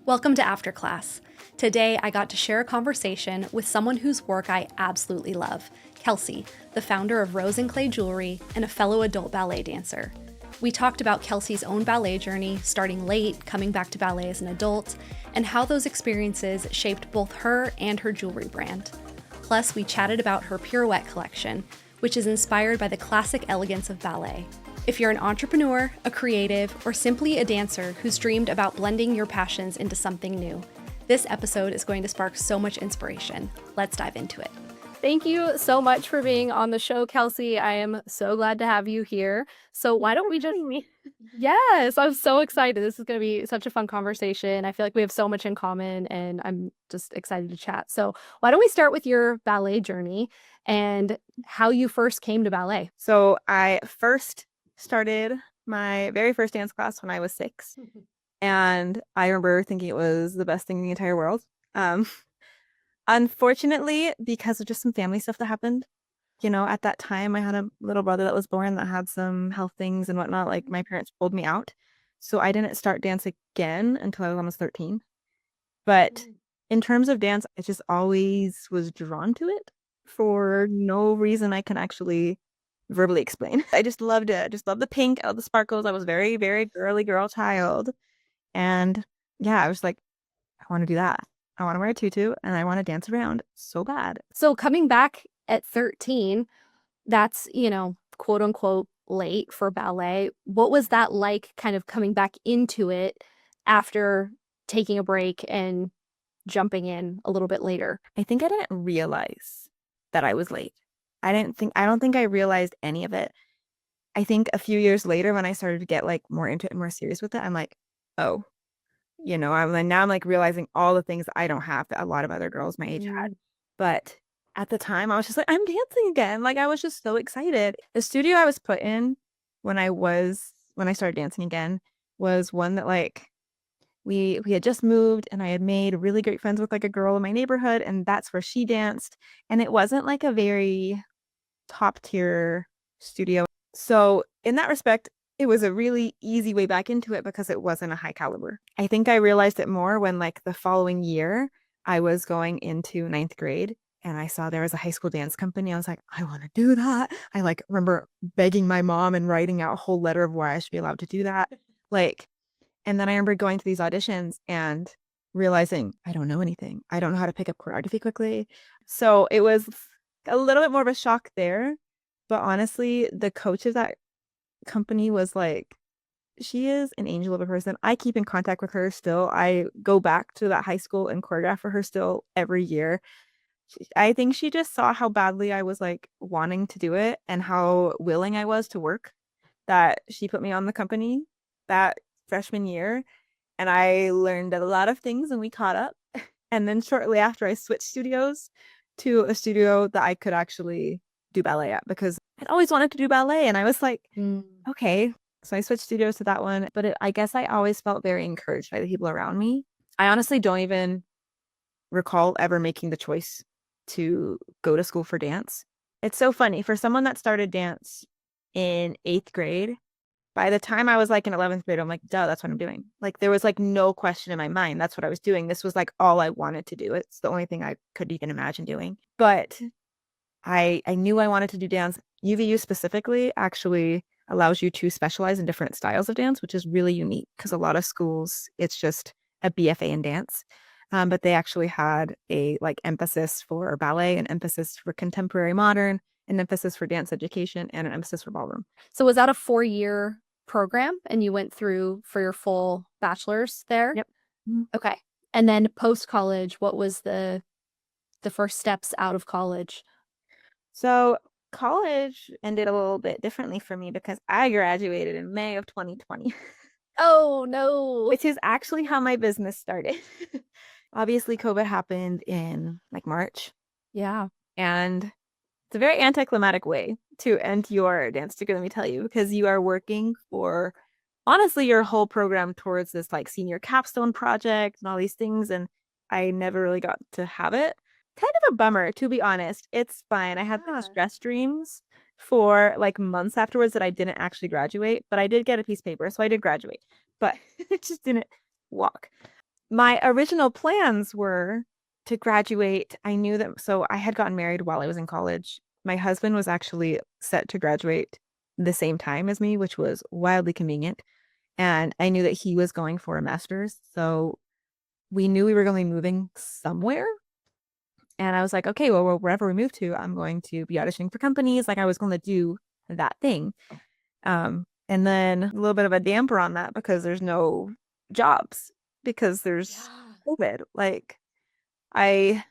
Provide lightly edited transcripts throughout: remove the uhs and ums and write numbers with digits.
Welcome to After Class. Today, I got to share a conversation with someone whose work I absolutely love, Kelsey, the founder of Rose and Clay Jewelry and a fellow adult ballet dancer. We talked about Kelsey's own ballet journey, starting late, coming back to ballet as an adult, and how those experiences shaped both her and her jewelry brand. Plus, we chatted about her pirouette collection, which is inspired by the classic elegance of ballet. If you're an entrepreneur, a creative, or simply a dancer who's dreamed about blending your passions into something new, this episode is going to spark so much inspiration. Let's dive into it. Thank you so much for being on the show, Kelsey. I am so glad to have you here. So why don't we just... Yes, I'm so excited. This is going to be such a fun conversation. I feel like we have so much in common and I'm just excited to chat. So why don't we start with your ballet journey and how you first came to ballet? So I first started my very first dance class when I was 6. And I remember thinking it was the best thing in the entire world. Unfortunately, because of just some family stuff that happened, at that time I had a little brother that was born that had some health things and whatnot. Like my parents pulled me out. So I didn't start dance again until I was almost 13. But in terms of dance, I just always was drawn to it for no reason I can actually verbally explain. I just loved it. I just loved the pink, I loved the sparkles. I was very, very girly girl child. And yeah, I was like, I want to do that. I want to wear a tutu and I want to dance around so bad. So coming back at 13, that's, quote unquote late for ballet. What was that like kind of coming back into it after taking a break and jumping in a little bit later? I think I didn't realize that I was late. I don't think I realized any of it. I think a few years later when I started to get like more into it and more serious with it, I'm like, oh, I'm like realizing all the things that I don't have that a lot of other girls my age had. But at the time I was just like, I'm dancing again. Like I was just so excited. The studio I was put in when I started dancing again was one that like we had just moved and I had made really great friends with like a girl in my neighborhood and that's where she danced. And it wasn't like a very top tier studio. So in that respect, it was a really easy way back into it because it wasn't a high caliber. I think I realized it more when like the following year I was going into 9th grade and I saw there was a high school dance company. I was like, I want to do that. I like remember begging my mom and writing out a whole letter of why I should be allowed to do that. And then I remember going to these auditions and realizing I don't know anything. I don't know how to pick up choreography quickly. So it was a little bit more of a shock there. But honestly, the coach of that company was like, she is an angel of a person. I keep in contact with her still. I go back to that high school and choreograph for her still every year. I think she just saw how badly I was like wanting to do it and how willing I was to work that she put me on the company that freshman year. And I learned a lot of things and we caught up. And then shortly after, I switched studios to a studio that I could actually do ballet at because I'd always wanted to do ballet. And I was like, okay. So I switched studios to that one. But I guess I always felt very encouraged by the people around me. I honestly don't even recall ever making the choice to go to school for dance. It's so funny. For someone that started dance in 8th grade, by the time I was like in 11th grade, I'm like, duh, that's what I'm doing. Like there was like no question in my mind. That's what I was doing. This was like all I wanted to do. It's the only thing I could even imagine doing. But I knew I wanted to do dance. UVU specifically actually allows you to specialize in different styles of dance, which is really unique because a lot of schools, it's just a BFA in dance. But they actually had a like emphasis for ballet, an emphasis for contemporary modern, an emphasis for dance education, and an emphasis for ballroom. So was that a 4-year program and you went through for your full bachelor's there? Yep. Okay. And then post-college, what was the first steps out of college? So college ended a little bit differently for me because I graduated in May of 2020. Oh, no. Which is actually how my business started. Obviously, COVID happened in like March. Yeah. And it's a very anticlimactic way to end your dance degree, let me tell you, because you are working for honestly your whole program towards this like senior capstone project and all these things. And I never really got to have it. Kind of a bummer, to be honest. It's fine. I had like stress dreams for like months afterwards that I didn't actually graduate, but I did get a piece of paper, so I did graduate, but it just didn't walk. my original plans were to graduate. I knew that, so I had gotten married while I was in college. My husband was actually set to graduate the same time as me, which was wildly convenient. And I knew that he was going for a master's. So we knew we were going to be moving somewhere. And I was like, okay, well, wherever we move to, I'm going to be auditioning for companies. Like I was going to do that thing. And then a little bit of a damper on that because there's no jobs because there's Yeah. COVID. Like I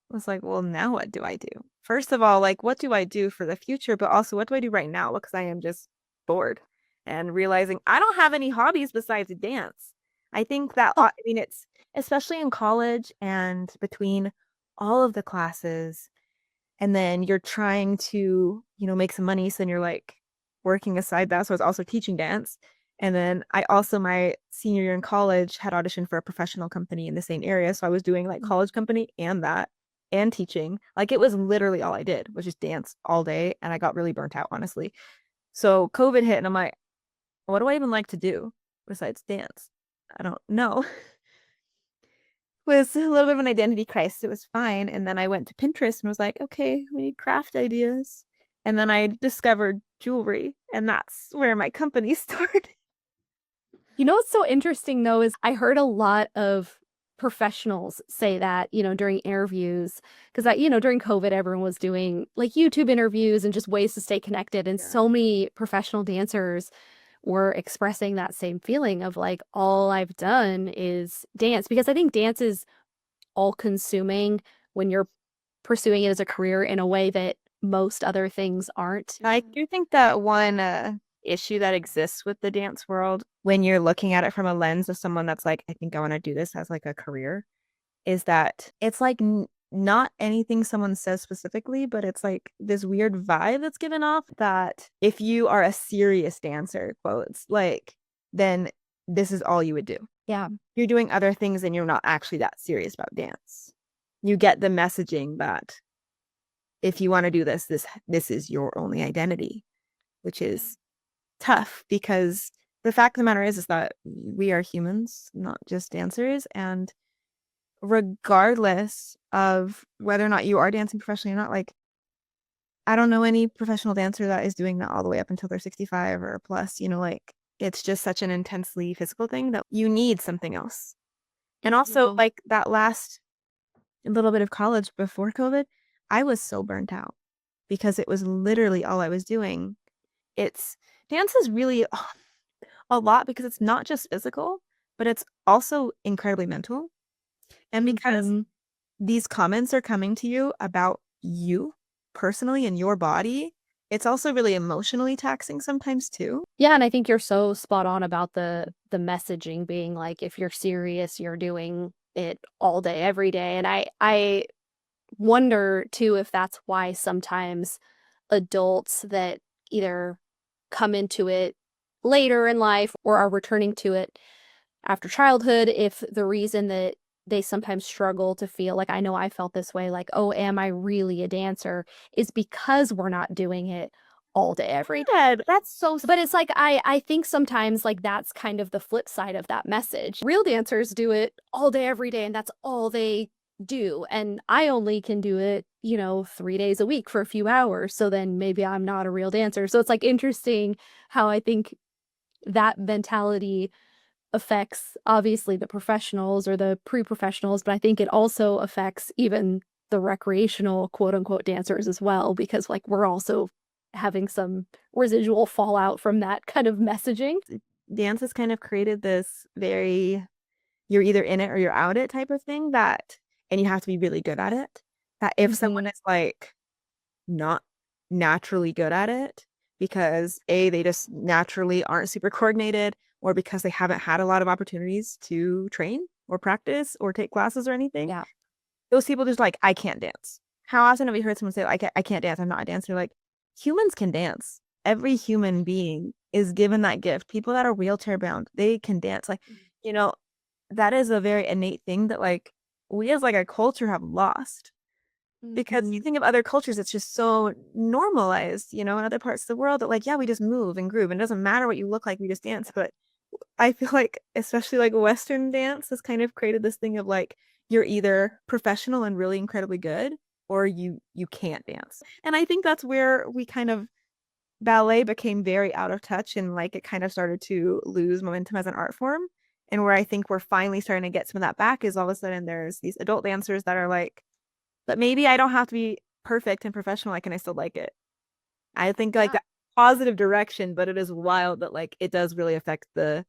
was like, well, now what do I do? First of all, like, what do I do for the future? But also, what do I do right now? Because I am just bored and realizing I don't have any hobbies besides dance. I think that, I mean, it's especially in college and between all of the classes, and then you're trying to, make some money. So then you're like working aside that. So I was also teaching dance. And then I also, my senior year in college, had auditioned for a professional company in the same area. So I was doing like college company and that and teaching. Like it was literally all I did was just dance all day. And I got really burnt out, honestly. So COVID hit and I'm like, what do I even like to do besides dance? I don't know. Was a little bit of an identity crisis. It was fine. And then I went to Pinterest and was like, okay, we need craft ideas. And then I discovered jewelry, and that's where my company started. You know what's so interesting though is I heard a lot of professionals say that, during interviews, because during COVID, everyone was doing like YouTube interviews and just ways to stay connected. And Yeah. so many professional dancers were expressing that same feeling of like, all I've done is dance, because I think dance is all consuming when you're pursuing it as a career in a way that most other things aren't. I do think that one issue that exists with the dance world, when you're looking at it from a lens of someone that's like, I think I want to do this as like a career, is that it's like not anything someone says specifically, but it's like this weird vibe that's given off that if you are a serious dancer, quotes, like, then this is all you would do. Yeah. You're doing other things and you're not actually that serious about dance. You get the messaging that if you want to do this is your only identity, which is tough because the fact of the matter is that we are humans, not just dancers, and regardless of whether or not you are dancing professionally or not, like I don't know any professional dancer that is doing that all the way up until they're 65 or plus, like it's just such an intensely physical thing that you need something else. And also like that last little bit of college before COVID, I was so burnt out because it was literally all I was doing. It's dance is really a lot because it's not just physical, but it's also incredibly mental. And because these comments are coming to you about you personally and your body, it's also really emotionally taxing sometimes too. Yeah, and I think you're so spot on about the messaging being like, if you're serious, you're doing it all day, every day. And I wonder too if that's why sometimes adults that either come into it later in life or are returning to it after childhood, if the reason that they sometimes struggle to feel like, I know I felt this way, like, oh, am I really a dancer, is because we're not doing it all day, every day. Yeah, that's so But it's like, I think sometimes like that's kind of the flip side of that message. Real dancers do it all day, every day, and that's all they do. And I only can do it, 3 days a week for a few hours. So then maybe I'm not a real dancer. So it's like interesting how I think that mentality affects obviously the professionals or the pre-professionals, but I think it also affects even the recreational quote unquote dancers as well, because like we're also having some residual fallout from that kind of messaging. dance has kind of created this very you're either in it or you're out it type of thing that and you have to be really good at it. That if someone is like not naturally good at it because they just naturally aren't super coordinated or because they haven't had a lot of opportunities to train or practice or take classes or anything. Yeah. Those people just like, I can't dance. How often have you heard someone say, I can't dance, I'm not a dancer? Like, humans can dance. Every human being is given that gift. People that are wheelchair bound, they can dance. Like, you know, that is a very innate thing that like we as like a culture have lost because you think of other cultures, it's just so normalized, in other parts of the world that like, yeah, we just move and groove and it doesn't matter what you look like, we just dance. But I feel like, especially like Western dance has kind of created this thing of like, you're either professional and really incredibly good, or you can't dance. And I think that's where we kind of ballet became very out of touch and like it kind of started to lose momentum as an art form. And where I think we're finally starting to get some of that back is all of a sudden there's these adult dancers that are like, but maybe I don't have to be perfect and professional. I can still like it. I think like Yeah. that positive direction, but it is wild that like it does really affect the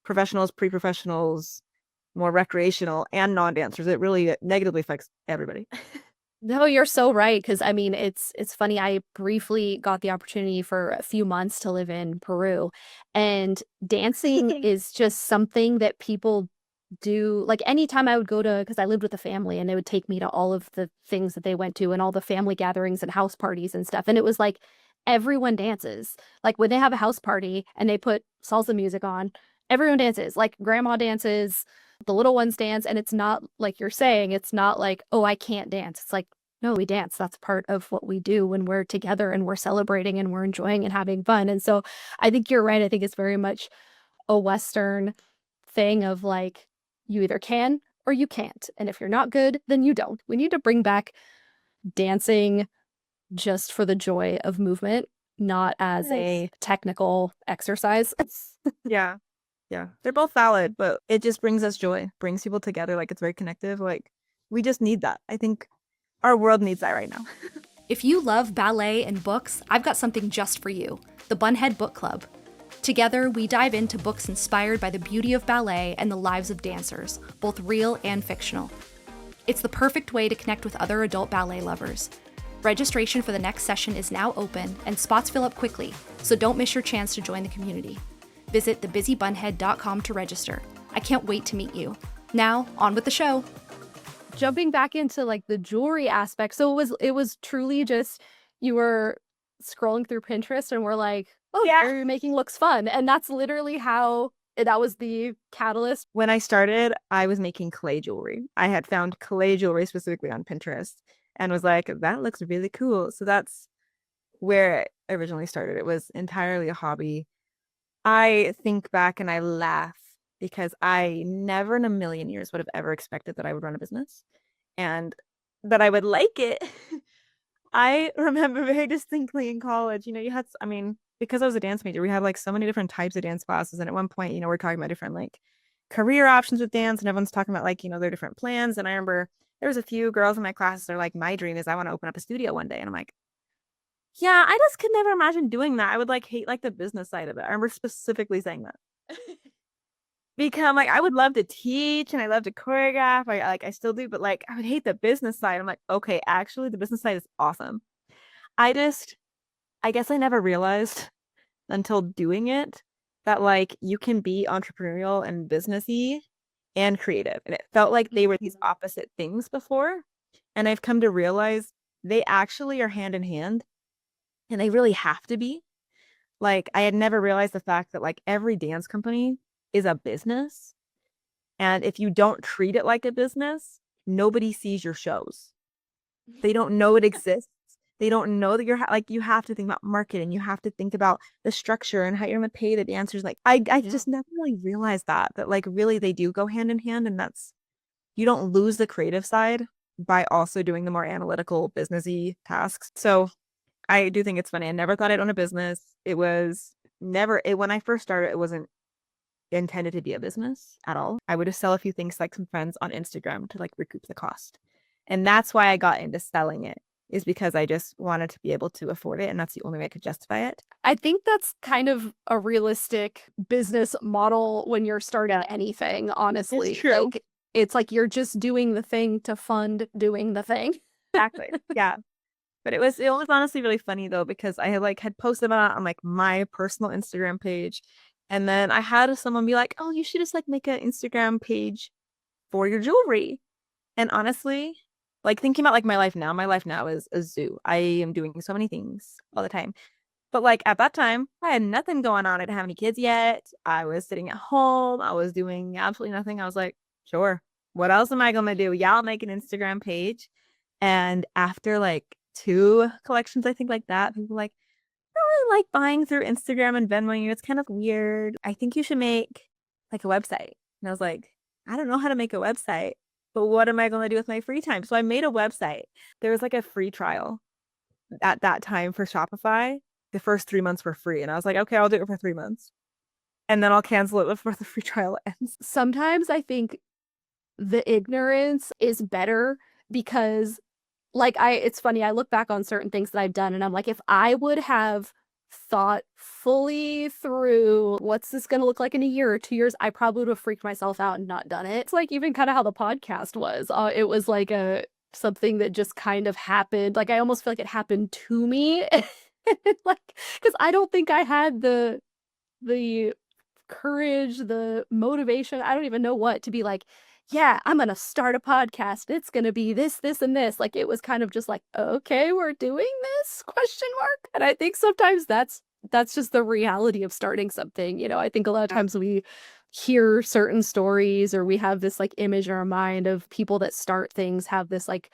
professionals, pre-professionals, more recreational and non-dancers. It really negatively affects everybody. No, you're so right. Because I mean, it's funny. I briefly got the opportunity for a few months to live in Peru, and dancing is just something that people do. Like anytime I would go to, because I lived with a family, and they would take me to all of the things that they went to, and all the family gatherings and house parties and stuff. And it was like everyone dances. Like when they have a house party and they put salsa music on, everyone dances. Like grandma dances, the little ones dance, and it's not like you're saying, it's not like, oh, I can't dance. It's like, no, we dance. That's part of what we do when we're together and we're celebrating and we're enjoying and having fun. And so I think you're right. I think it's very much a Western thing of like, you either can or you can't. And if you're not good, then you don't. We need to bring back dancing just for the joy of movement, not as a technical exercise. Yeah. Yeah. They're both valid, but it just brings us joy, brings people together. Like it's very connective. Like we just need that. I think our world needs that right now. If you love ballet and books, I've got something just for you, the Bunhead Book Club. Together, we dive into books inspired by the beauty of ballet and the lives of dancers, both real and fictional. It's the perfect way to connect with other adult ballet lovers. Registration for the next session is now open, and spots fill up quickly, so don't miss your chance to join the community. Visit thebusybunhead.com to register. I can't wait to meet you. Now, on with the show. Jumping back into like the jewelry aspect, so it was truly just you were scrolling through Pinterest and we're like, oh, Yeah. jewelry making looks fun, and that's literally how that was the catalyst. When I started, I was making clay jewelry. I had found clay jewelry specifically on Pinterest and was like, that looks really cool. So that's where it originally started. It was entirely a hobby. I think back and I laugh because I never in a million years would have ever expected that I would run a business and that I would like it. I remember very distinctly in college, you had, I mean, because I was a dance major, we had like so many different types of dance classes. And at one point, we're talking about different like career options with dance and everyone's talking about like, their different plans. And I remember there was a few girls in my classes that are like, my dream is I want to open up a studio one day. And I'm like, yeah, I just could never imagine doing that. I would like hate like the business side of it. I remember specifically saying that. Because I'm like, I would love to teach and I love to choreograph. I still do, but like I would hate the business side. I'm like, okay, actually the business side is awesome. I guess I never realized until doing it that like you can be entrepreneurial and businessy and creative. And it felt like they were these opposite things before. And I've come to realize they actually are hand in hand and they really have to be. Like I had never realized the fact that like every dance company is a business. And if you don't treat it like a business, nobody sees your shows. They don't know it exists. They don't know that you're like you have to think about marketing. You have to think about the structure and how you're going to pay the dancers. Like I just never really realized that like really they do go hand in hand, and that's you don't lose the creative side by also doing the more analytical businessy tasks. So I do think it's funny. I never thought I'd own a business. It was never when I first started, it wasn't intended to be a business at all. I would just sell a few things to like some friends on Instagram to like recoup the cost. And that's why I got into selling it, is because I just wanted to be able to afford it. And that's the only way I could justify it. I think that's kind of a realistic business model when you're starting anything, honestly. It's true. Like, it's like you're just doing the thing to fund doing the thing. Exactly. Yeah. But it was honestly really funny though, because I had posted about it on like my personal Instagram page. And then I had someone be like, oh, you should just like make an Instagram page for your jewelry. And honestly, like thinking about like my life now is a zoo. I am doing so many things all the time. But like at that time, I had nothing going on. I didn't have any kids yet. I was sitting at home. I was doing absolutely nothing. I was like, sure, what else am I gonna do? Yeah, I'll make an Instagram page. And after like 2 collections, I think like that, people were like, really like buying through Instagram and Venmo you. It's kind of weird. I think you should make like a website. And I was like, I don't know how to make a website, but what am I going to do with my free time? So I made a website. There was like a free trial at that time for Shopify. The first 3 months were free. And I was like, okay, I'll do it for 3 months. And then I'll cancel it before the free trial ends. Sometimes I think the ignorance is better because it's funny, I look back on certain things that I've done and I'm like, if I would have thought fully through what's this going to look like in a year or 2 years, I probably would have freaked myself out and not done it. It's like even kind of how the podcast was. It was like something that just kind of happened. Like I almost feel like it happened to me. Like, because I don't think I had the courage, the motivation, I don't even know what, to be like, yeah, I'm gonna start a podcast. It's gonna be this, this, and this. Like it was kind of just like, okay, we're doing this? Question mark. And I think sometimes that's just the reality of starting something. I think a lot of times we hear certain stories or we have this like image in our mind of people that start things have this like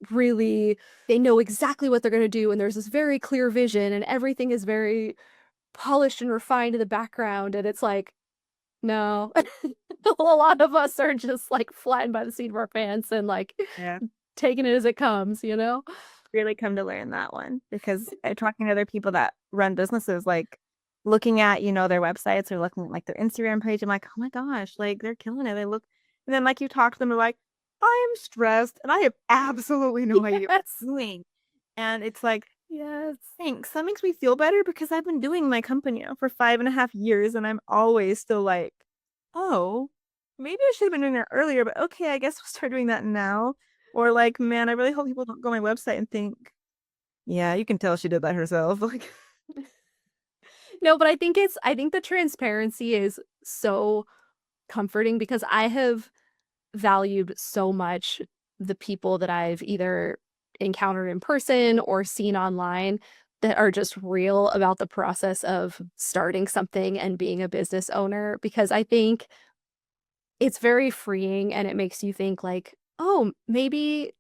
really, they know exactly what they're gonna do and there's this very clear vision and everything is very polished and refined in the background, and it's like, no. A lot of us are just like flying by the seat of our pants and like Yeah. taking it as it comes, Really come to learn that one because talking to other people that run businesses, like looking at, their websites or looking at like their Instagram page, I'm like, oh my gosh, like they're killing it. They look, and then like you talk to them, they're like, I am stressed and I have absolutely no idea what I'm doing. And it's like, Yes. thanks. That makes me feel better because I've been doing my company now for 5.5 years and I'm always still like, oh, maybe I should have been doing that earlier, but okay, I guess we'll start doing that now. Or like, man, I really hope people don't go on my website and think, yeah, you can tell she did that herself. Like, No, but I think the transparency is so comforting because I have valued so much the people that I've either encountered in person or seen online that are just real about the process of starting something and being a business owner, because I think it's very freeing and it makes you think like, oh, maybe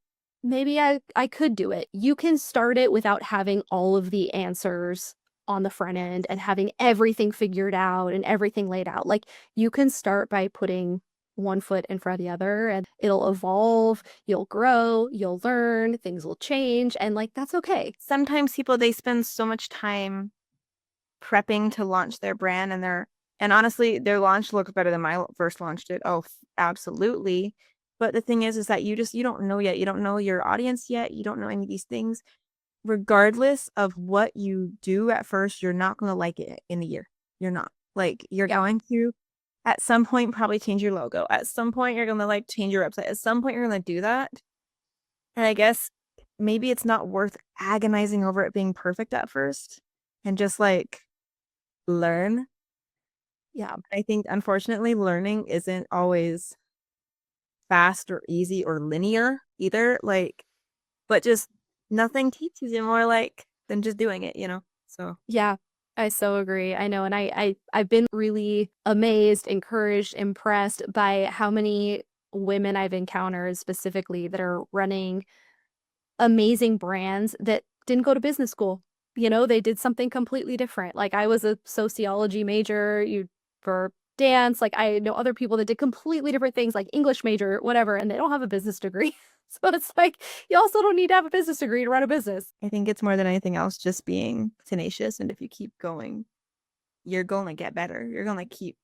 I could do it. You can start it without having all of the answers on the front end and having everything figured out and everything laid out. Like you can start by putting one foot in front of the other and it'll evolve, you'll grow, you'll learn, things will change, and like that's okay. sometimes people, they spend so much time prepping to launch their brand and honestly, their launch looks better than my first launch did. Oh, absolutely. But the thing is that you don't know yet. You don't know your audience yet. You don't know any of these things. Regardless of what you do at first, you're not going to like it in a year. You're not. Like, you're going to, at some point, probably change your logo. At some point, you're going to like change your website. At some point, you're going to do that. And I guess maybe it's not worth agonizing over it being perfect at first and just like learn. Yeah. I think, unfortunately, learning isn't always fast or easy or linear either. Like, but just nothing teaches you more like than just doing it, So Yeah, I so agree. I know. And I've been really amazed, encouraged, impressed by how many women I've encountered specifically that are running amazing brands that didn't go to business school. They did something completely different. Like I was a sociology major, for dance. Like I know other people that did completely different things, like English major, whatever, and they don't have a business degree. So it's like you also don't need to have a business degree to run a business. I think it's more than anything else just being tenacious. And if you keep going, you're going to get better. You're going to keep.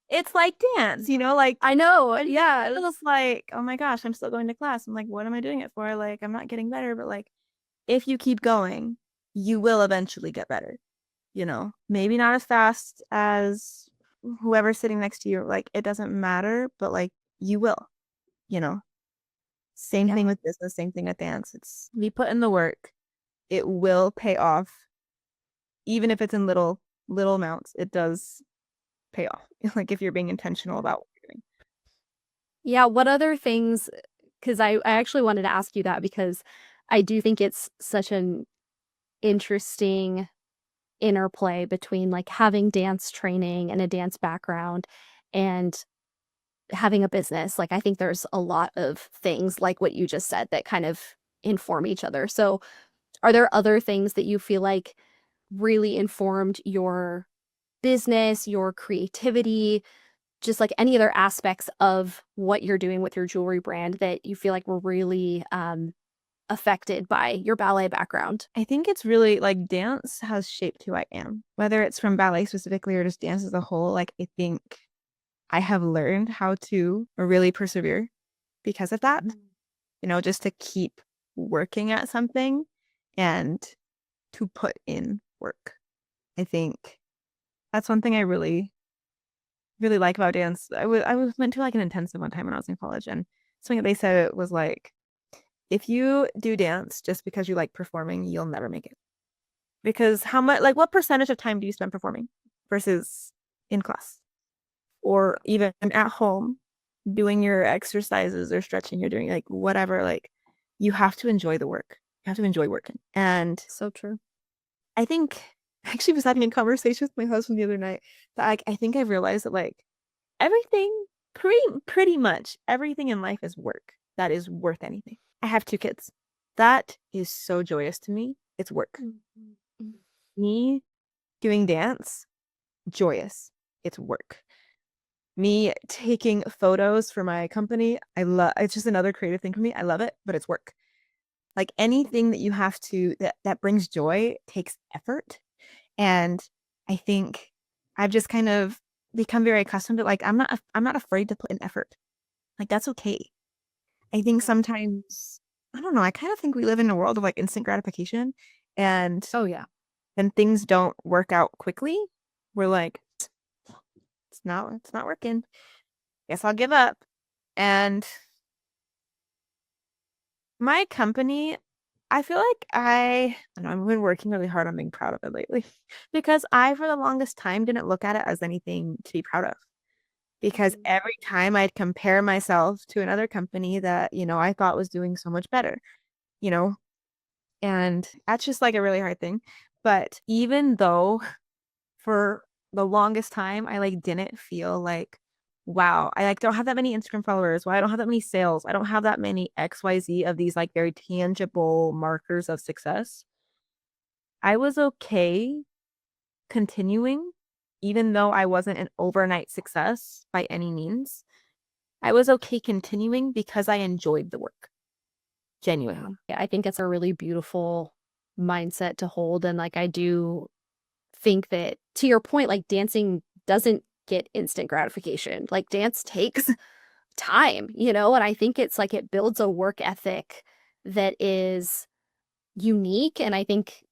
It's like dance, like I know. Yeah. it's like, oh my gosh, I'm still going to class. I'm like, what am I doing it for? Like, I'm not getting better, but like, if you keep going, you will eventually get better. Maybe not as fast as whoever's sitting next to you. Like, it doesn't matter, but like, you will, you know. Same thing with business, same thing with dance. It's we put in the work, it will pay off. Even if it's in little amounts, it does pay off. Like if you're being intentional about what you're doing. Yeah. What other things? Because I actually wanted to ask you that because I do think it's such an interesting interplay between like having dance training and a dance background and having a business. Like I think there's a lot of things like what you just said that kind of inform each other. So are there other things that you feel like really informed your business, your creativity, just like any other aspects of what you're doing with your jewelry brand that you feel like were really affected by your ballet background? I think it's really like dance has shaped who I am, whether it's from ballet specifically or just dance as a whole. Like, I think I have learned how to really persevere because of that, just to keep working at something and to put in work. I think that's one thing I really, really like about dance. I went to like an intensive one time when I was in college, and something that they said was like, if you do dance just because you like performing, you'll never make it. Because how much, like, what percentage of time do you spend performing versus in class or even at home doing your exercises or stretching, you're doing like whatever, like you have to enjoy the work. You have to enjoy working. And So true. I think I actually was having a conversation with my husband the other night that I think I've realized that like everything, pretty much everything in life is work that is worth anything. I have 2 kids. That is so joyous to me. It's work. Me doing dance, joyous. It's work. Me taking photos for my company, I love it's just another creative thing for me. I love it, but it's work. Like anything that you have to that brings joy takes effort. And I think I've just kind of become very accustomed to like I'm not afraid to put in effort. Like that's okay. I think sometimes I don't know, I kind of think we live in a world of like instant gratification, and Oh, yeah. when things don't work out quickly, we're like it's not working. Guess I'll give up. And my company, I feel like I don't know, I've been working really hard on being proud of it lately because I, for the longest time, didn't look at it as anything to be proud of. Because every time I'd compare myself to another company that, I thought was doing so much better, you know, and that's just like a really hard thing. But even though for the longest time, I like didn't feel like, wow, I like don't have that many Instagram followers. Why I don't have that many sales. I don't have that many XYZ of these like very tangible markers of success. I was okay continuing, even though I wasn't an overnight success by any means. I was okay continuing because I enjoyed the work. Genuinely. Yeah, I think it's a really beautiful mindset to hold. And like, I do think that to your point, like dancing doesn't get instant gratification. Like dance takes time, and I think it's like it builds a work ethic that is unique. And I think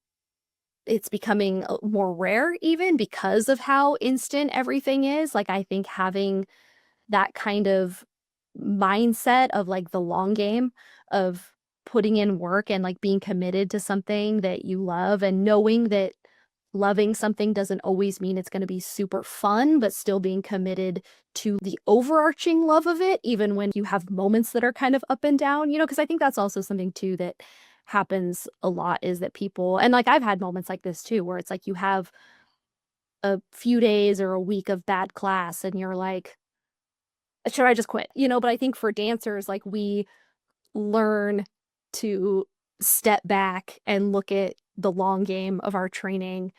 it's becoming more rare even because of how instant everything is. Like, I think having that kind of mindset of like the long game of putting in work and like being committed to something that you love and knowing that loving something doesn't always mean it's going to be super fun, but still being committed to the overarching love of it, even when you have moments that are kind of up and down, because I think that's also something too that happens a lot is that people, and like I've had moments like this too, where it's like you have a few days or a week of bad class and you're like, should I just quit? But I think for dancers, like we learn to step back and look at the long game of our training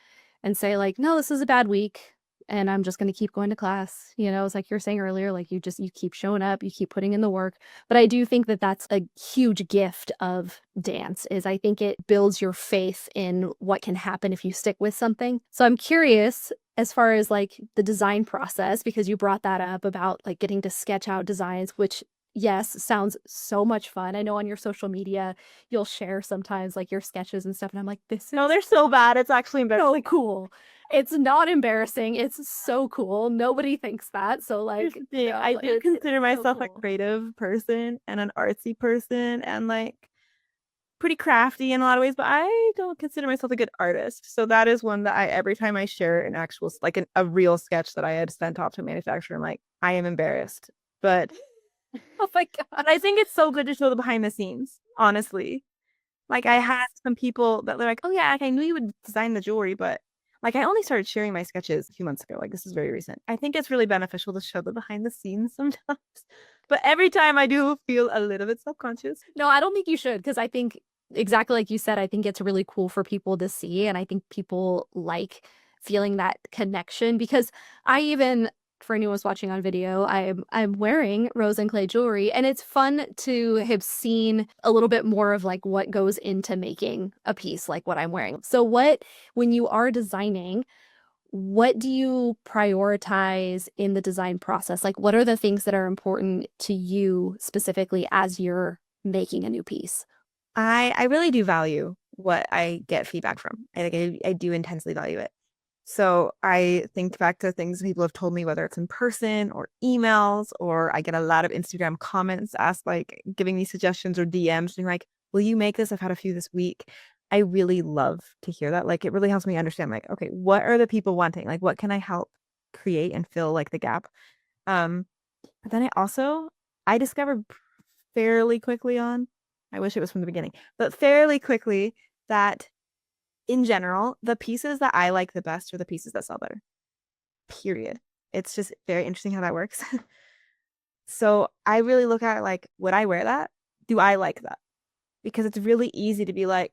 and say like, no, this is a bad week and I'm just going to keep going to class. It's like you're saying earlier, like you keep showing up, you keep putting in the work. But I do think that that's a huge gift of dance is I think it builds your faith in what can happen if you stick with something. So I'm curious as far as like the design process, because you brought that up about like getting to sketch out designs, which yes, sounds so much fun. I know on your social media, you'll share sometimes like your sketches and stuff. And I'm like, this No, is they're so bad. It's actually so embarrassing. cool. It's not embarrassing. It's so cool. Nobody thinks that. So like, Yeah, I do it's consider so myself a cool. creative person and an artsy person and like pretty crafty in a lot of ways, but I don't consider myself a good artist. So that is one that every time I share an actual, like a real sketch that I had sent off to a manufacturer, I'm like, I am embarrassed. But Oh my But God. I think it's so good to show the behind the scenes, honestly. Like I had some people that were like, "Oh yeah, like, I knew you would design the jewelry, but like I only started sharing my sketches a few months ago. Like this is very recent." I think it's really beneficial to show the behind the scenes sometimes. But every time I do feel a little bit self-conscious. No, I don't think you should because I think Exactly like you said, I think it's really cool for people to see, and I think people like feeling that connection because I even for anyone who's watching on video, I'm wearing rose and clay jewelry, and it's fun to have seen a little bit more of like what goes into making a piece like what I'm wearing. So what when you are designing, what do you prioritize in the design process? Like what are the things that are important to you specifically as you're making a new piece? I really do value what I get feedback from. I do intensely value it. So I think back to things people have told me, whether it's in person or emails, or I get a lot of Instagram comments asked, like giving me suggestions or DMs being like, will you make this? I've had a few this week. I really love to hear that. Like it really helps me understand, like, okay, what are the people wanting? Like, what can I help create and fill like the gap? Um, but then I discovered fairly quickly on, I wish it was from the beginning, but fairly quickly that in general, the pieces that I like the best are the pieces that sell better. Period. It's just very interesting how that works. So I really look at it like, would I wear that? Do I like that? Because it's really easy to be like,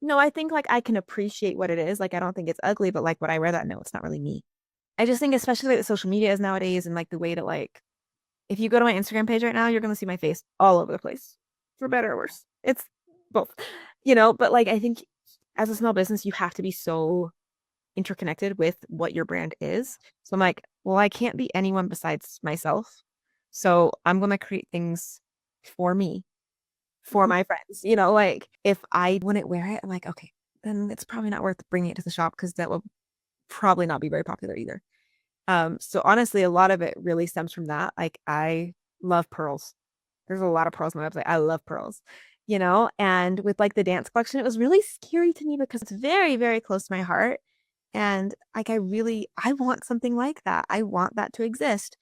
no, I think like I can appreciate what it is. Like I don't think it's ugly, but like would I wear that? No, it's not really me. I just think especially like the social media is nowadays and like the way to like if you go to my Instagram page right now, you're gonna see my face all over the place. For better or worse. It's both. But like I think as a small business, you have to be so interconnected with what your brand is. So I'm like, well, I can't be anyone besides myself. So I'm going to create things for me, for my friends. Like if I wouldn't wear it, I'm like, okay, then it's probably not worth bringing it to the shop because that will probably not be very popular either. So honestly, a lot of it really stems from that. Like I love pearls. There's a lot of pearls on my website. I love pearls, and with like the dance collection, it was really scary to me because it's very, very close to my heart. And like I want something like that. I want that to exist.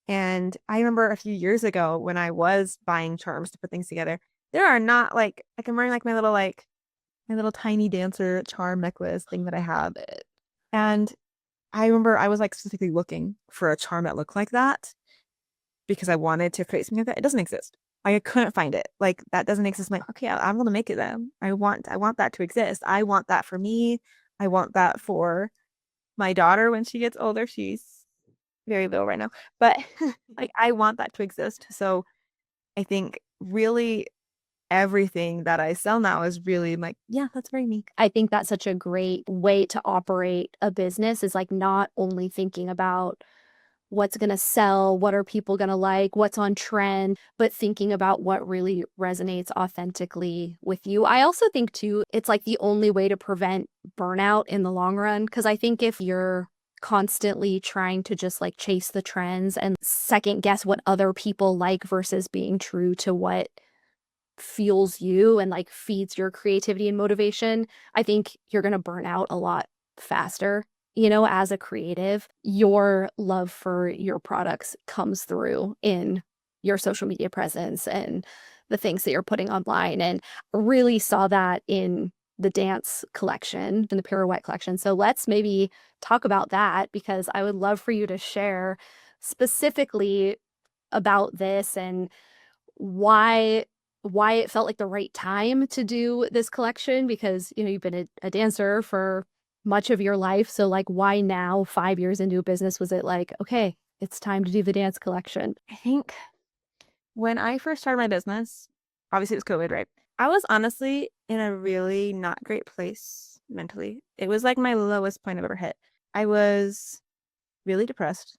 And I remember a few years ago when I was buying charms to put things together, there are not like I'm wearing like my little tiny dancer charm necklace thing that I have. And I remember I was like specifically looking for a charm that looked like that because I wanted to create something like that. It doesn't exist. Like, I couldn't find it. Like that doesn't exist. I'm like, okay, I'm gonna make it then. I want that to exist. I want that for me. I want that for my daughter when she gets older. She's very little right now, but like I want that to exist. So I think really everything that I sell now is really like, yeah, that's very me. I think that's such a great way to operate a business is like not only thinking about what's going to sell, what are people going to like, what's on trend, but thinking about what really resonates authentically with you. I also think too, it's like the only way to prevent burnout in the long run. Cause I think if you're constantly trying to just like chase the trends and second guess what other people like versus being true to what fuels you and like feeds your creativity and motivation, I think you're going to burn out a lot faster. As a creative, your love for your products comes through in your social media presence and the things that you're putting online. And really saw that in the dance collection and the pirouette collection. So let's maybe talk about that because I would love for you to share specifically about this and why why it felt like the right time to do this collection because you've been a dancer for much of your life, so like why now 5 years into a business was it like okay, it's time to do the dance collection? I think when I first started my business, obviously it was COVID, right? I was honestly in a really not great place mentally. It was like my lowest point I've ever hit. I was really depressed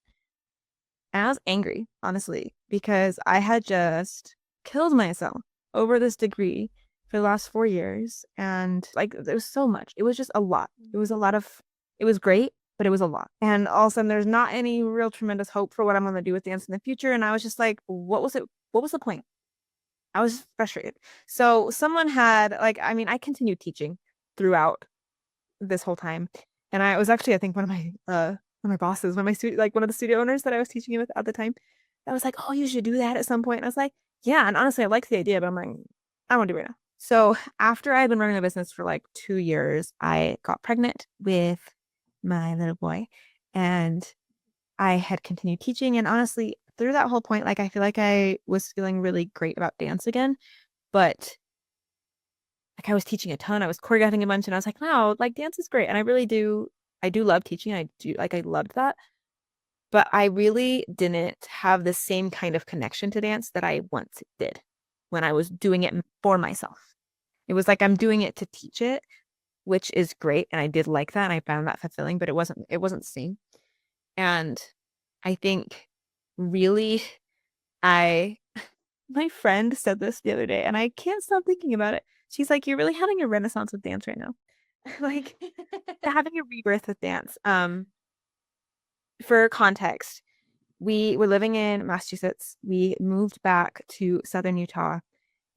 and I was angry, honestly, because I had just killed myself over this degree for the last 4 years. And like, there was so much. It was just a lot. It was great, but it was a lot. And all of a sudden, there's not any real tremendous hope for what I'm going to do with dance in the future. And I was just like, what was it? What was the point? I was frustrated. So someone had like, I mean, I continued teaching throughout this whole time. And I was actually, I think one of my bosses, one of the studio owners that I was teaching with at the time, I was like, oh, you should do that at some point. And I was like, yeah. And honestly, I like the idea, but I'm like, I want to do it right now. So after I had been running a business for like 2 years, I got pregnant with my little boy and I had continued teaching. And honestly, through that whole point, like I feel like I was feeling really great about dance again, but I like I was teaching a ton. I was choreographing a bunch and I was like, wow, like dance is great. And I do love teaching. I loved that. But I really didn't have the same kind of connection to dance that I once did when I was doing it for myself. It was like I'm doing it to teach it, which is great. And I did like that. And I found that fulfilling, but it wasn't the same. And I think really I my friend said this the other day and I can't stop thinking about it. She's like, you're really having a renaissance with dance right now. Like having a rebirth with dance. For context, we were living in Massachusetts. We moved back to Southern Utah.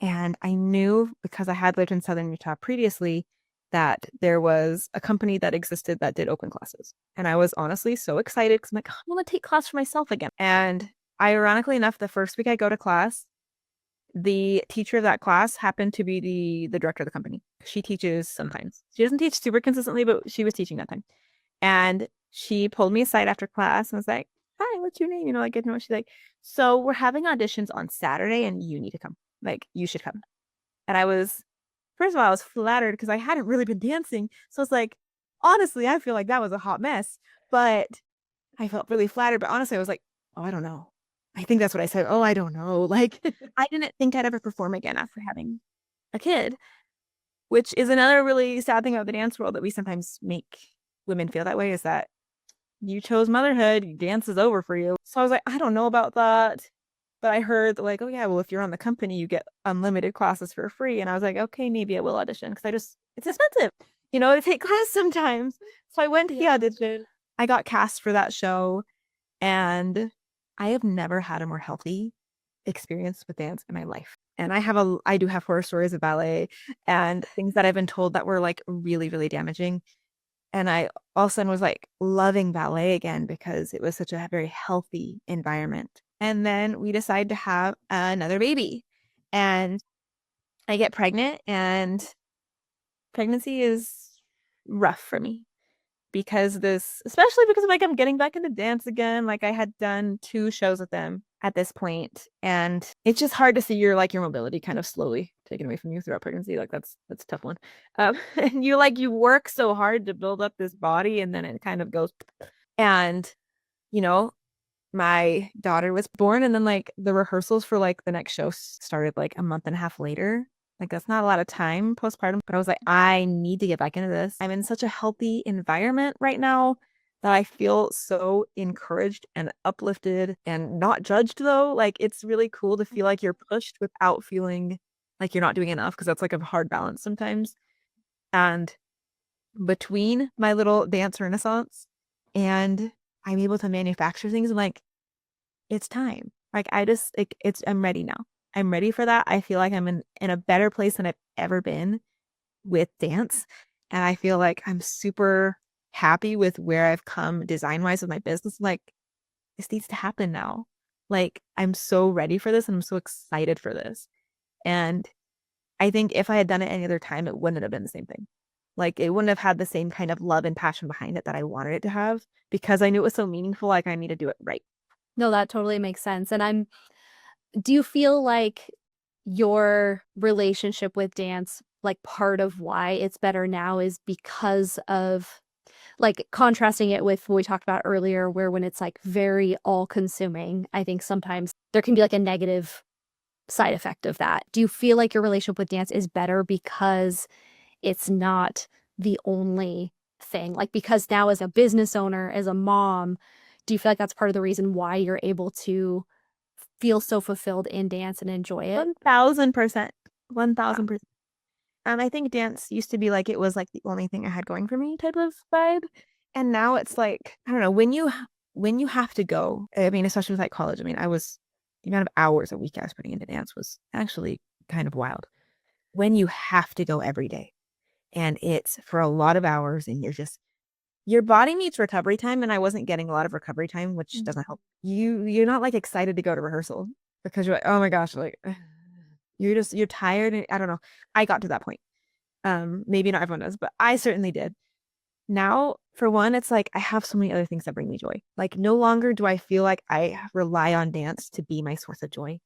And I knew because I had lived in Southern Utah previously that there was a company that existed that did open classes. And I was honestly so excited because I'm like, oh, I want to take class for myself again. And ironically enough, the first week I go to class, the teacher of that class happened to be the director of the company. She teaches sometimes. She doesn't teach super consistently, but she was teaching that time. And she pulled me aside after class and was like, hi, what's your name? Like, I know. She's like, so we're having auditions on Saturday and you need to come. Like, you should come. And first of all, I was flattered because I hadn't really been dancing. So it's like, honestly, I feel like that was a hot mess. But I felt really flattered. But honestly, I was like, oh, I don't know. I think that's what I said. Oh, I don't know. Like, I didn't think I'd ever perform again after having a kid, which is another really sad thing about the dance world that we sometimes make women feel that way is that you chose motherhood, dance is over for you. So I was like, I don't know about that. But I heard like, oh yeah, well, if you're on the company, you get unlimited classes for free. And I was like, okay, maybe I will audition because it's expensive, to take class sometimes. So I went to the audition. I got cast for that show and I have never had a more healthy experience with dance in my life. And I do have horror stories of ballet and things that I've been told that were like really, really damaging. And I all of a sudden was like loving ballet again because it was such a very healthy environment. And then we decide to have another baby. And I get pregnant, and pregnancy is rough for me especially because like I'm getting back into dance again. Like I had done 2 shows with them at this point, and it's just hard to see your mobility kind of slowly taken away from you throughout pregnancy. Like that's a tough one. And you work so hard to build up this body, and then it kind of goes. And you know, my daughter was born, and then like the rehearsals for like the next show started like a month and a half later. Like that's not a lot of time postpartum, but I was like, I need to get back into this. I'm in such a healthy environment right now that I feel so encouraged and uplifted and not judged though. Like it's really cool to feel like you're pushed without feeling like you're not doing enough because that's like a hard balance sometimes. And between my little dance renaissance and I'm able to manufacture things, I'm like, it's time. Like I'm ready now. I'm ready for that. I feel like I'm in a better place than I've ever been with dance. And I feel like I'm super happy with where I've come design wise with my business. Like this needs to happen now. Like I'm so ready for this and I'm so excited for this. And I think if I had done it any other time, it wouldn't have been the same thing. Like it wouldn't have had the same kind of love and passion behind it that I wanted it to have because I knew it was so meaningful. Like I need to do it right. No, that totally makes sense. And do you feel like your relationship with dance, like part of why it's better now is because of like contrasting it with what we talked about earlier, where when it's like very all consuming, I think sometimes there can be like a negative side effect of that. Do you feel like your relationship with dance is better because it's not the only thing? Like, because now as a business owner, as a mom, do you feel like that's part of the reason why you're able to feel so fulfilled in dance and enjoy it? 1000%. 1000%. I think dance used to be like it was like the only thing I had going for me type of vibe. And now it's like, I don't know, when you have to go, I mean, especially with like college, I mean, the amount of hours a week I was putting into dance was actually kind of wild. When you have to go every day and it's for a lot of hours and your body needs recovery time. And I wasn't getting a lot of recovery time, which doesn't help. You're not like excited to go to rehearsal because you're like, oh my gosh, like you're tired. And I don't know. I got to that point. Maybe not everyone does, but I certainly did. Now, for one, it's like I have so many other things that bring me joy. Like no longer do I feel like I rely on dance to be my source of joy.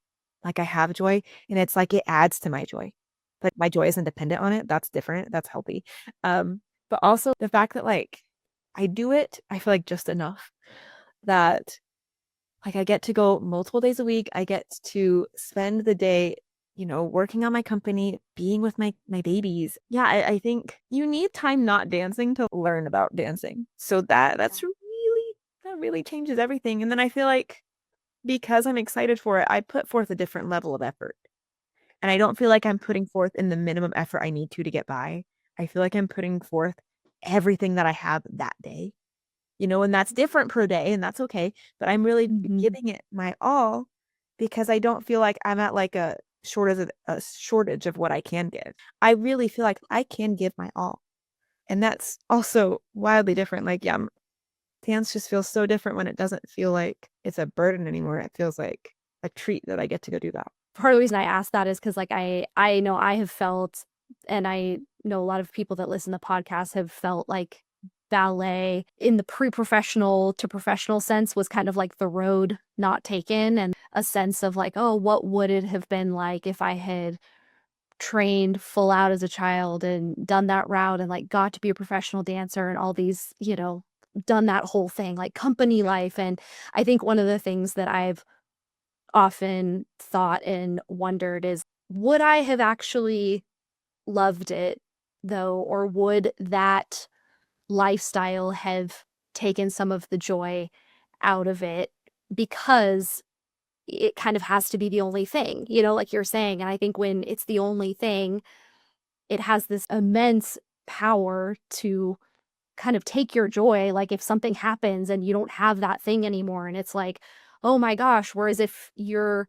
Like I have joy and it's like it adds to my joy. Like my joy isn't dependent on it. That's different. That's healthy. But also the fact that like I do it, I feel like just enough that like I get to go multiple days a week. I get to spend the day, working on my company, being with my babies. Yeah, I think you need time not dancing to learn about dancing. So that really changes everything. And then I feel like because I'm excited for it, I put forth a different level of effort. And I don't feel like I'm putting forth in the minimum effort I need to get by. I feel like I'm putting forth everything that I have that day, and that's different per day, and that's okay. But I'm really giving it my all because I don't feel like I'm at like a shortage of what I can give. I really feel like I can give my all. And that's also wildly different. Like, yeah, dance just feels so different when it doesn't feel like it's a burden anymore. It feels like a treat that I get to go do that. Part of the reason I asked that is because like I know I have felt, and I know a lot of people that listen to the podcast have felt like ballet in the pre-professional to professional sense was kind of like the road not taken, and a sense of like, oh, what would it have been like if I had trained full out as a child and done that route and like got to be a professional dancer and all these, done that whole thing, like company life. And I think one of the things that I've often thought and wondered is, would I have actually loved it though, or would that lifestyle have taken some of the joy out of it because it kind of has to be the only thing, like you're saying. And I think when it's the only thing, it has this immense power to kind of take your joy. Like if something happens and you don't have that thing anymore, and it's like, oh my gosh. Whereas if you're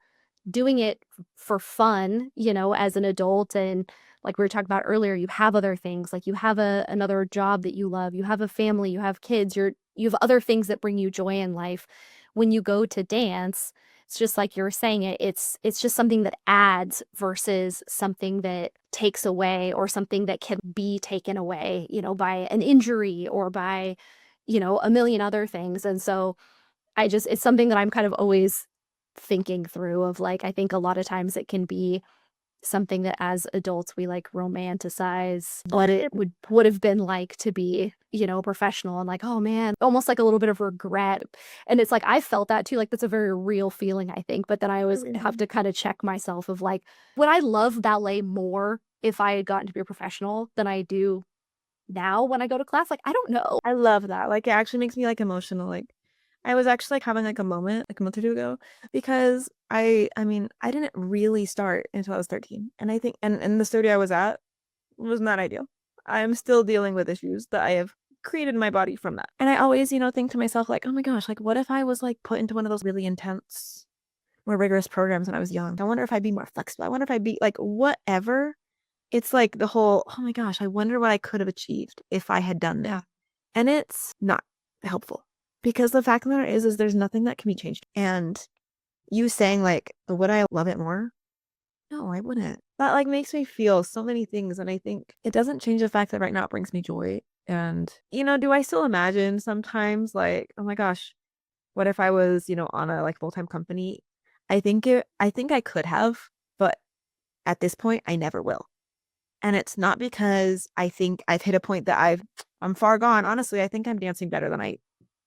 doing it for fun, as an adult, and like we were talking about earlier, you have other things, like you have another job that you love, you have a family, you have kids, you have other things that bring you joy in life. When you go to dance, it's just like you were saying, it's just something that adds versus something that takes away, or something that can be taken away, by an injury or by, a million other things. And so it's something that I'm kind of always thinking through of like, I think a lot of times it can be something that as adults we like romanticize what it would have been like to be, professional, and like, oh man, almost like a little bit of regret. And it's like I felt that too, like that's a very real feeling, I think. But then I always have to kind of check myself of like, would I love ballet more if I had gotten to be a professional than I do now when I go to class? Like, I don't know. I love that. Like, it actually makes me like emotional. Like, I was actually like having like a moment like a month or two ago because I mean, I didn't really start until I was 13. And I think and the studio I was at was not ideal. I'm still dealing with issues that I have created in my body from that. And I always, think to myself like, oh my gosh, like what if I was like put into one of those really intense, more rigorous programs when I was young? I wonder if I'd be more flexible. I wonder if I'd be like whatever. It's like the whole, oh my gosh, I wonder what I could have achieved if I had done that. Yeah. And it's not helpful because the fact of the matter is there's nothing that can be changed. And you saying like, would I love it more? No, I wouldn't. That like makes me feel so many things. And I think it doesn't change the fact that right now it brings me joy. And, do I still imagine sometimes like, oh my gosh, what if I was, on a like full-time company? I think I could have, but at this point I never will. And it's not because I think I've hit a point that I'm far gone. Honestly, I think I'm dancing better than I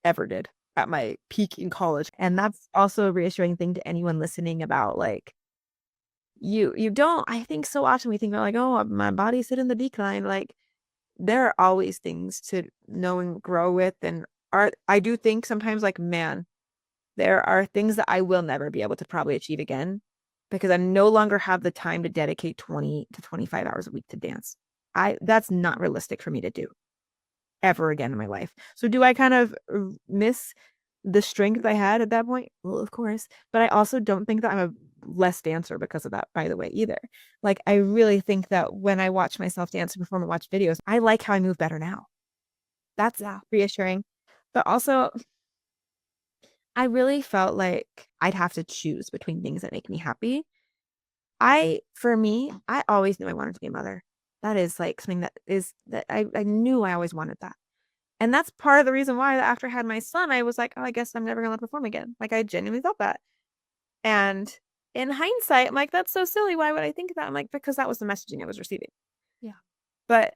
ever did at my peak in college. And that's also a reassuring thing to anyone listening about like, you don't, I think so often we think about like, oh, my body's in the decline. Like there are always things to know and grow with. And I do think sometimes like, man, there are things that I will never be able to probably achieve again because I no longer have the time to dedicate 20 to 25 hours a week to dance. That's not realistic for me to do ever again in my life. So do I kind of miss the strength I had at that point? Well, of course. But I also don't think that I'm a less dancer because of that, by the way, either. Like, I really think that when I watch myself dance and perform and watch videos, I like how I move better now. That's reassuring. But also, I really felt like I'd have to choose between things that make me happy. For me, I always knew I wanted to be a mother. That is like something that I knew I always wanted that. And that's part of the reason why after I had my son, I was like, oh, I guess I'm never going to perform again. Like I genuinely felt that. And in hindsight, I'm like, that's so silly. Why would I think that? I'm like, because that was the messaging I was receiving. Yeah. But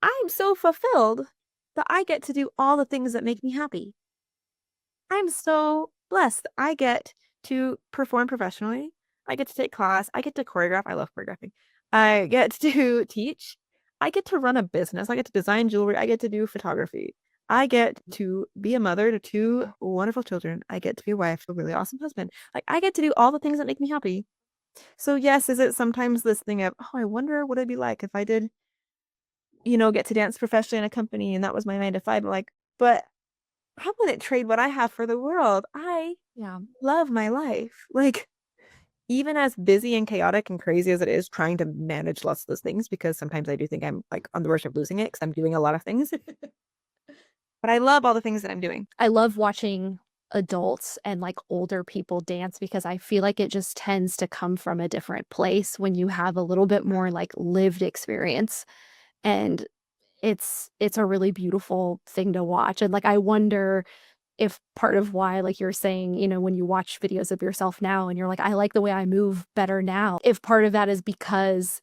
I'm so fulfilled that I get to do all the things that make me happy. I'm so blessed. I get to perform professionally. I get to take class. I get to choreograph. I love choreographing. I get to teach. I get to run a business. I get to design jewelry. I get to do photography. I get to be a mother to two wonderful children. I get to be a wife to a really awesome husband. Like, I get to do all the things that make me happy. So yes, is it sometimes this thing of, oh, I wonder what it'd be like if I did, get to dance professionally in a company and that was my 9 to 5. I'm like, but I wouldn't trade what I have for the world. I Yeah. love my life. Like, even as busy and chaotic and crazy as it is trying to manage lots of those things, because sometimes I do think I'm like on the verge of losing it because I'm doing a lot of things. But I love all the things that I'm doing. I love watching adults and like older people dance because I feel like it just tends to come from a different place when you have a little bit more like lived experience. And it's a really beautiful thing to watch. And like I wonder if part of why, like you're saying, when you watch videos of yourself now and you're like, I like the way I move better now, if part of that is because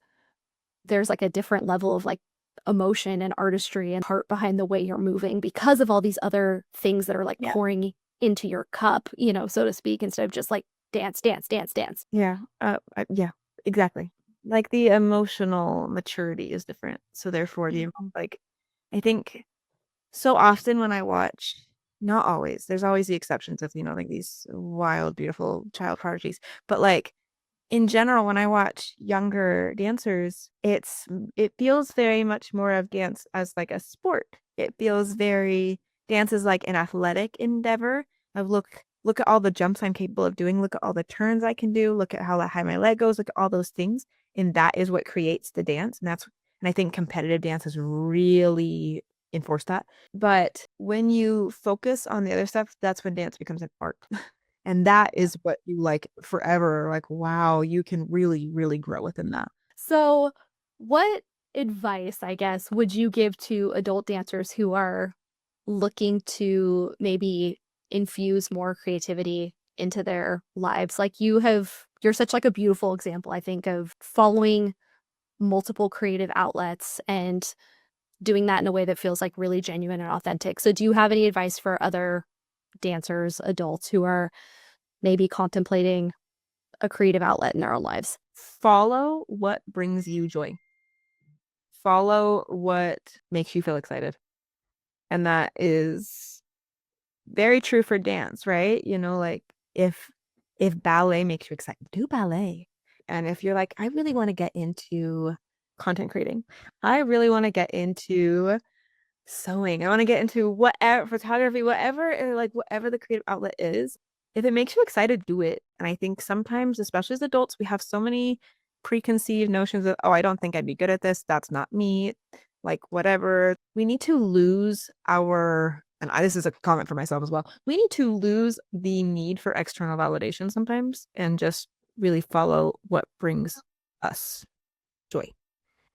there's like a different level of like emotion and artistry and heart behind the way you're moving because of all these other things that are like Yeah. pouring into your cup, so to speak, instead of just like dance, dance, dance, dance. Yeah. Yeah, exactly. Like the emotional maturity is different. So therefore, like, I think so often when I watch, not always, there's always the exceptions of, like these wild, beautiful child prodigies, but like in general, when I watch younger dancers, it feels very much more of dance as like a sport. It feels very dance is like an athletic endeavor of look at all the jumps I'm capable of doing, look at all the turns I can do, look at how high my leg goes, look at all those things. And that is what creates the dance. And I think competitive dance has really enforced that. But when you focus on the other stuff, that's when dance becomes an art. And that is what you like forever. Like, wow, you can really, really grow within that. So, what advice, I guess, would you give to adult dancers who are looking to maybe infuse more creativity into their lives? Like you're such like a beautiful example, I think, of following multiple creative outlets and doing that in a way that feels like really genuine and authentic. So do you have any advice for other dancers, adults who are maybe contemplating a creative outlet in their own lives? Follow what brings you joy. Follow what makes you feel excited. And that is very true for dance, right? Like if ballet makes you excited, do ballet. And if you're like, I really want to get into content creating, I really want to get into sewing, I want to get into whatever, photography, whatever, or like whatever the creative outlet is. If it makes you excited, do it. And I think sometimes, especially as adults, we have so many preconceived notions of, oh, I don't think I'd be good at this. That's not me. Like, whatever. We need to lose this is a comment for myself as well. We need to lose the need for external validation sometimes and just really follow what brings us joy.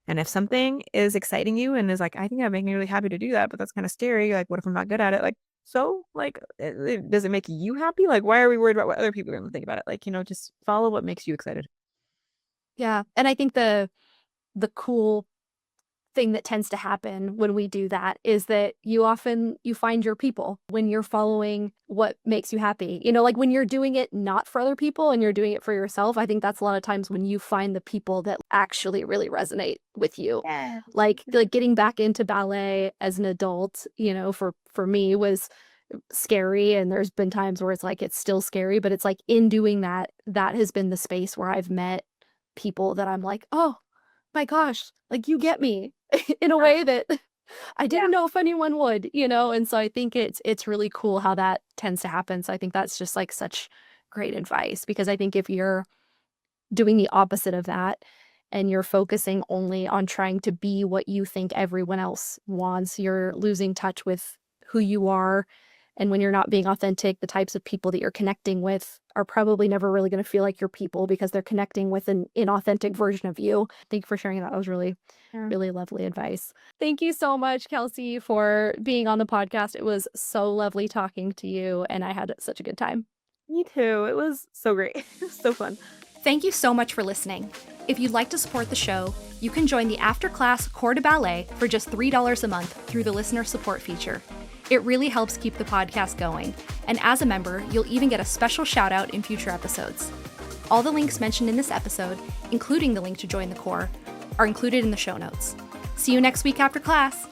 And if something is exciting you and is like, I think that make me really happy to do that, but that's kind of scary. Like, what if I'm not good at it? Like, so like, does it make you happy? Like, why are we worried about what other people are going to think about it? Like, just follow what makes you excited. Yeah. And I think the cool thing that tends to happen when we do that is that you find your people when you're following what makes you happy. Like when you're doing it not for other people and you're doing it for yourself, I think that's a lot of times when you find the people that actually really resonate with you. Yeah. Like getting back into ballet as an adult, for me was scary, and there's been times where it's like it's still scary, but it's like in doing that has been the space where I've met people that I'm like, "Oh my gosh, like you get me." In a way that I Yeah. didn't know if anyone would, and so I think it's really cool how that tends to happen. So I think that's just like such great advice, because I think if you're doing the opposite of that and you're focusing only on trying to be what you think everyone else wants, you're losing touch with who you are. And when you're not being authentic, the types of people that you're connecting with are probably never really going to feel like your people because they're connecting with an inauthentic version of you. Thank you for sharing that. That was really, Yeah. really lovely advice. Thank you so much, Kelsey, for being on the podcast. It was so lovely talking to you, and I had such a good time. Me too. It was so great. It was so fun. Thank you so much for listening. If you'd like to support the show, you can join the after-class Corps de Ballet for just $3 a month through the listener support feature. It really helps keep the podcast going, and as a member, you'll even get a special shout-out in future episodes. All the links mentioned in this episode, including the link to join the Corps, are included in the show notes. See you next week after class!